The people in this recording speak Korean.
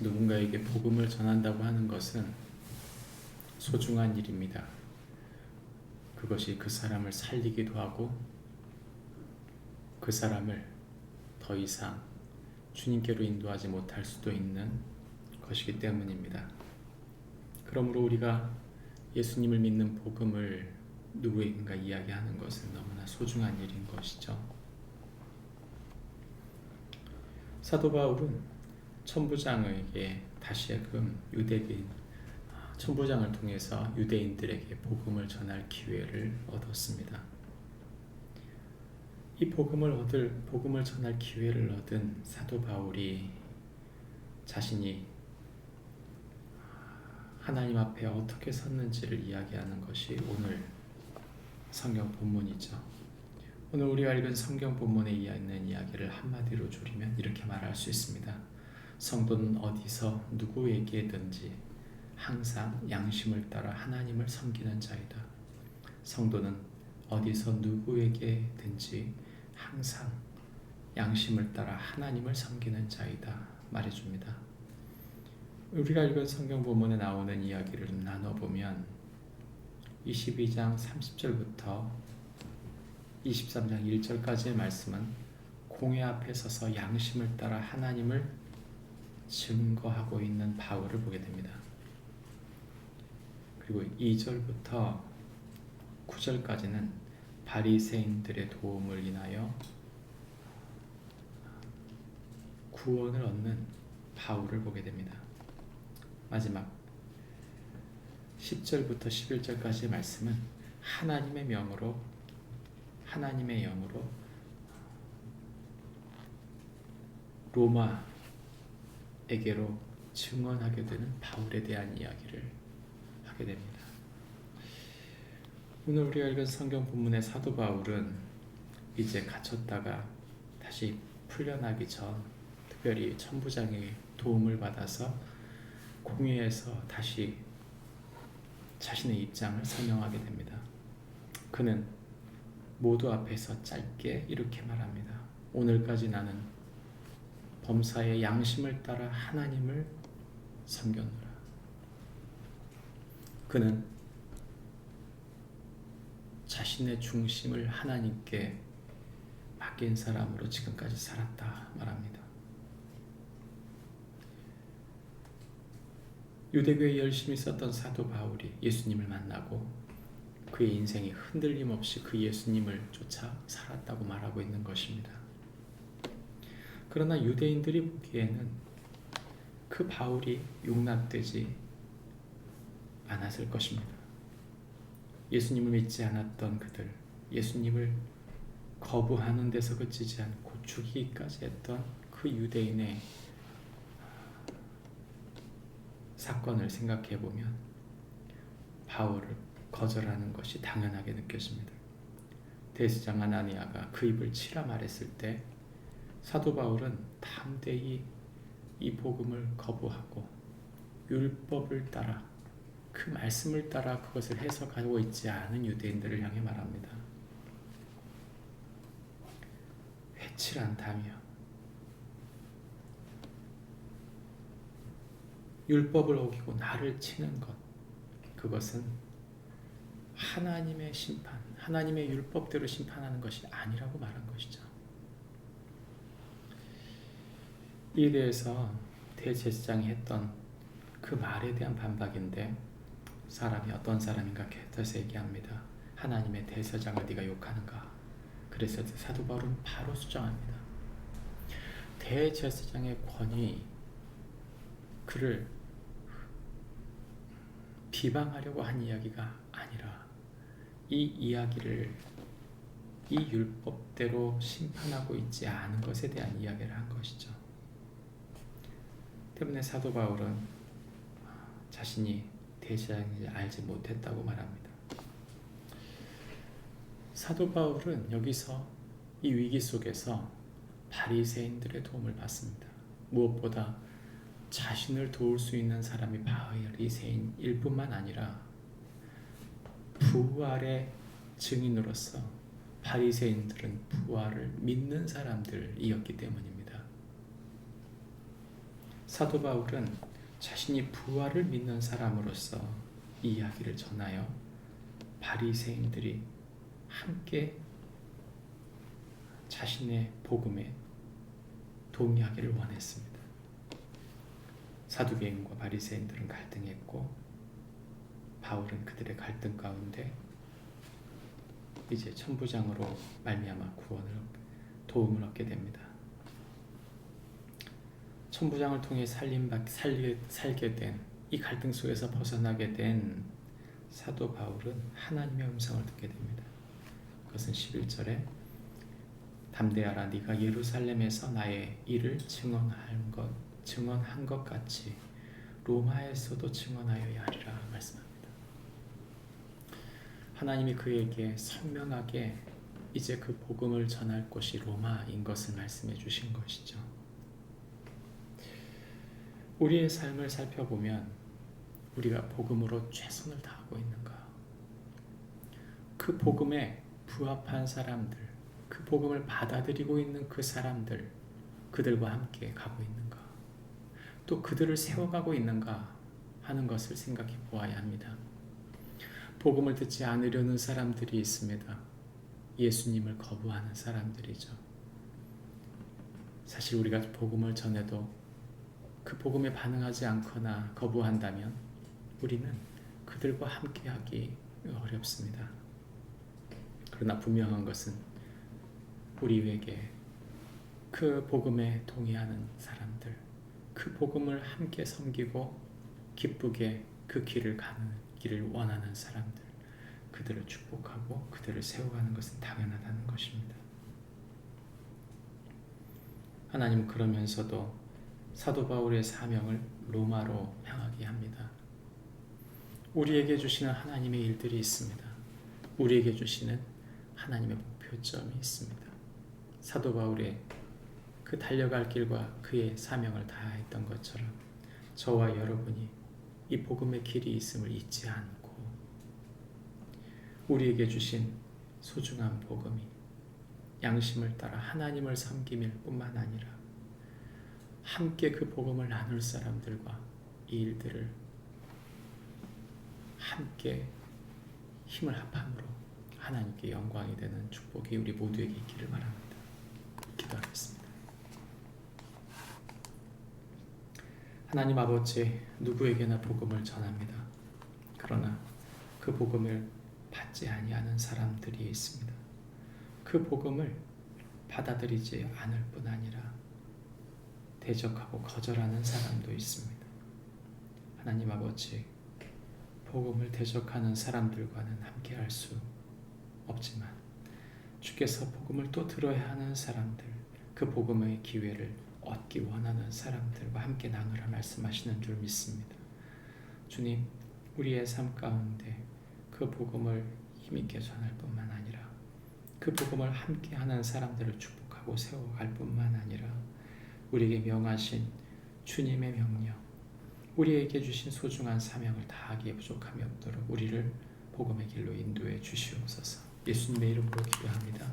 누군가에게 복음을 전한다고 하는 것은 소중한 일입니다. 그것이 그 사람을 살리기도 하고 그 사람을 더 이상 주님께로 인도하지 못할 수도 있는 것이기 때문입니다. 그러므로 우리가 예수님을 믿는 복음을 누구에게인가 이야기하는 것은 너무나 소중한 일인 것이죠. 사도 바울은 천부장에게 다시금 천부장을 통해서 유대인들에게 복음을 전할 기회를 얻었습니다. 이 복음을 전할 기회를 얻은 사도 바울이 자신이 하나님 앞에 어떻게 섰는지를 이야기하는 것이 오늘 성경 본문이죠. 오늘 우리가 읽은 성경 본문에 있는 이야기를 한마디로 줄이면 이렇게 말할 수 있습니다. 성도는 어디서 누구에게든지 항상 양심을 따라 하나님을 섬기는 자이다. 성도는 어디서 누구에게든지 항상 양심을 따라 하나님을 섬기는 자이다 말해줍니다. 우리가 읽은 성경 본문에 나오는 이야기를 나눠보면 22장 30절부터 23장 1절까지의 말씀은 공회 앞에 서서 양심을 따라 하나님을 증거하고 있는 바울을 보게 됩니다. 그리고 2절부터 9절까지는 바리새인들의 도움을 인하여 구원을 얻는 바울을 보게 됩니다. 마지막 10절부터 11절까지의 말씀은 하나님의 영으로 로마에게로 증언하게 되는 바울에 대한 이야기를 하게 됩니다. 오늘 우리가 읽은 성경 본문의 사도 바울은 이제 갇혔다가 다시 풀려나기 전 특별히 천부장의 도움을 받아서 공회에서 다시 자신의 입장을 설명하게 됩니다. 그는 모두 앞에서 짧게 이렇게 말합니다. 오늘까지 나는 범사의 양심을 따라 하나님을 섬겼노라. 그는 자신의 중심을 하나님께 맡긴 사람으로 지금까지 살았다 말합니다. 유대교에 열심히 있었던 사도 바울이 예수님을 만나고 그의 인생이 흔들림 없이 그 예수님을 쫓아 살았다고 말하고 있는 것입니다. 그러나 유대인들이 보기에는 그 바울이 용납되지 않았을 것입니다. 예수님을 믿지 않았던 그들, 예수님을 거부하는 데서 그치지 않고 죽이기까지 했던 그 유대인의 사건을 생각해 보면 바울을 거절하는 것이 당연하게 느껴집니다. 대제사장 아나니아가 그 입을 치라 말했을 때 사도 바울은 담대히 이 복음을 거부하고 율법을 따라 그 말씀을 따라 그것을 해석하고 있지 않은 유대인들을 향해 말합니다. 회칠 않다며 율법을 어기고 나를 치는 것, 그것은 하나님의 심판, 하나님의 율법대로 심판하는 것이 아니라고 말한 것이죠. 이에 대해서 대제사장이 했던 그 말에 대한 반박인데 사람이 어떤 사람인가 계속해서 얘기합니다. 하나님의 대제사장을 네가 욕하는가? 그래서 사도 바울은 바로 수정합니다. 대제사장의 권위, 그를 비방하려고 한 이야기가 아니라 이 이야기를 이 율법대로 심판하고 있지 않은 것에 대한 이야기를 한 것이죠. 때문에 사도 바울은 자신이 대제사장인지 알지 못했다고 말합니다. 사도 바울은 여기서 이 위기 속에서 바리새인들의 도움을 받습니다. 무엇보다 자신을 도울 수 있는 사람이 바리새인일 뿐만 아니라 부활의 증인으로서 바리새인들은 부활을 믿는 사람들이었기 때문입니다. 사도 바울은 자신이 부활을 믿는 사람으로서 이 이야기를 전하여 바리새인들이 함께 자신의 복음에 동의하기를 원했습니다. 사두개인과 바리새인들은 갈등했고 바울은 그들의 갈등 가운데 이제 천부장으로 말미암아 도움을 얻게 됩니다. 천부장을 통해 살게 된 이 갈등 속에서 벗어나게 된 사도 바울은 하나님의 음성을 듣게 됩니다. 그것은 11절에 담대하라, 네가 예루살렘에서 나의 일을 증언한 것 같이 로마에서도 증언하여야 하리라 말씀합니다. 하나님이 그에게 선명하게 이제 그 복음을 전할 곳이 로마인 것을 말씀해 주신 것이죠. 우리의 삶을 살펴보면 우리가 복음으로 최선을 다하고 있는가? 그 복음에 부합한 사람들, 그 복음을 받아들이고 있는 그 사람들, 그들과 함께 가고 있는가? 또 그들을 세워가고 있는가 하는 것을 생각해 보아야 합니다. 복음을 듣지 않으려는 사람들이 있습니다. 예수님을 거부하는 사람들이죠. 사실 우리가 복음을 전해도 그 복음에 반응하지 않거나 거부한다면 우리는 그들과 함께하기 어렵습니다. 그러나 분명한 것은 우리에게 그 복음에 동의하는 사람들, 그 복음을 함께 섬기고 기쁘게 그 길을 가는 길을 원하는 사람들, 그들을 축복하고 그들을 세워가는 것은 당연하다는 것입니다. 하나님은 그러면서도 사도 바울의 사명을 로마로 향하게 합니다. 우리에게 주시는 하나님의 일들이 있습니다. 우리에게 주시는 하나님의 목표점이 있습니다. 사도 바울의 그 달려갈 길과 그의 사명을 다했던 것처럼 저와 여러분이 이 복음의 길이 있음을 잊지 않고 우리에게 주신 소중한 복음이 양심을 따라 하나님을 섬김일 뿐만 아니라 함께 그 복음을 나눌 사람들과 이 일들을 함께 힘을 합함으로 하나님께 영광이 되는 축복이 우리 모두에게 있기를 바랍니다. 기도하겠습니다. 하나님 아버지, 누구에게나 복음을 전합니다. 그러나 그 복음을 받지 아니하는 사람들이 있습니다. 그 복음을 받아들이지 않을 뿐 아니라 대적하고 거절하는 사람도 있습니다. 하나님 아버지, 복음을 대적하는 사람들과는 함께할 수 없지만 주께서 복음을 또 들어야 하는 사람들, 그 복음의 기회를 얻기 원하는 사람들과 함께 나누라 말씀하시는 줄 믿습니다. 주님, 우리의 삶 가운데 그 복음을 힘있게 전할 뿐만 아니라 그 복음을 함께하는 사람들을 축복하고 세워갈 뿐만 아니라 우리에게 명하신 주님의 명령, 우리에게 주신 소중한 사명을 다하기에 부족함이 없도록 우리를 복음의 길로 인도해 주시옵소서. 예수님의 이름으로 기도합니다.